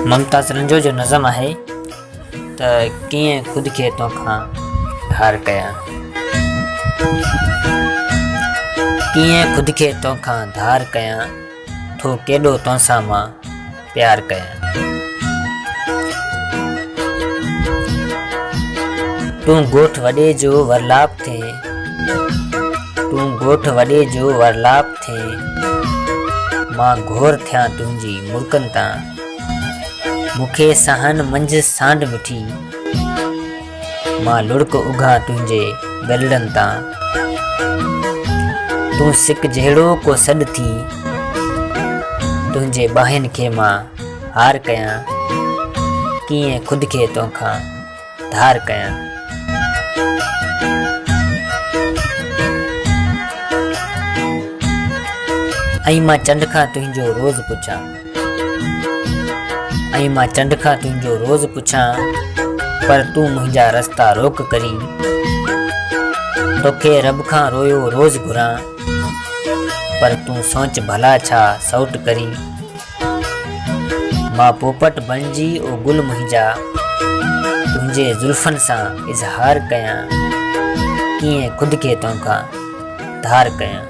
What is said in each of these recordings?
मुमताज़ रंजो जो नज़म आहे त कीअं ख़ुदि खे तोखां धार कयां, कीअं ख़ुदि खे तोखां धार कयां, थो केॾो तोसां मां प्यार कयां। तूं ॻोठ वॾे जो वरलाप थिए, तूं ॻोठ वॾे जो वरलाप थिए, मां घोर थियां तुंहिंजी मुड़कनि तां, मूंखे सहन मंझि सांड मिठी, मां लुड़क उघां तुंहिंजे ॻलड़नि तां। तूं सिक जहिड़ो को सॾु थी, तुंहिंजे ॿाहिनि खे मां हार कयां, कीअं ख़ुदि खे तोखां धार कयां। ऐं मां चंड खां तुंहिंजो रोज़ पुछां, ऐं मां चंड खां तुंहिंजो रोज़ पुछां, पर तूं मुंहिंजा रस्ता रोक करी, तोखे रब खां रोयो रोज़ घुरां, पर तूं सोच भला छा सौट करी। मां पोपट बणिजी ओ गुल मुंहिंजा, तुंहिंजे ज़ुल्फ़नि सां इज़हार कयां, कीअं ख़ुदि खे तोखां धार कयां।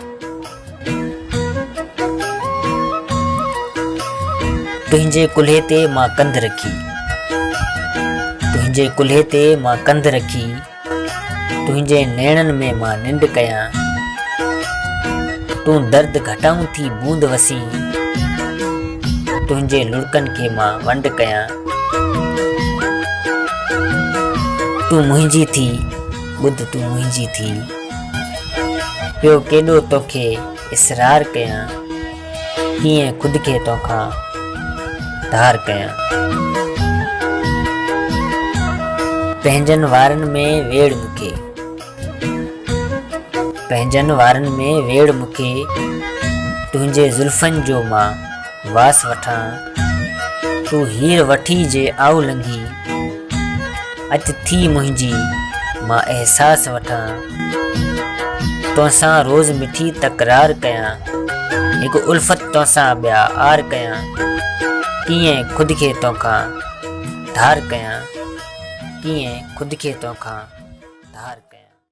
तुंहिंजे कुल्हे ते मां कंध रखी, तुंहिंजे कुल्हे ते मां कंध रखी, तुंहिंजे नेणनि में मां निंड कयां, तूं दर्द घटाऊं थी बूंद वसी, तुंहिंजे लुड़कनि खे मां वंड कयां। तूं मुंहिंजी थी ॿुध, तूं मुंहिंजी थी, पियो केॾो तोखे इसरार कयां, कीअं ख़ुदि खे तोखां धार कयां। पंहिंजनि वारनि में वेड़ मूंखे, पंहिंजनि वारनि में वेड़ मूंखे, तुंहिंजे ज़ुल्फ़नि जो मां वास वठां, तूं हीर वठी जे आऊ लंघी, अच थी मुंहिंजी मां अहसास वठां, तोसां रोज़ मिठी तकरार कयां, हिकु उल्फ़त तोसां ॿिया आर कयां, कीअं ख़ुदि खे तोखां धार कयां, कीअं ख़ुदि खे तोखां धार कयां।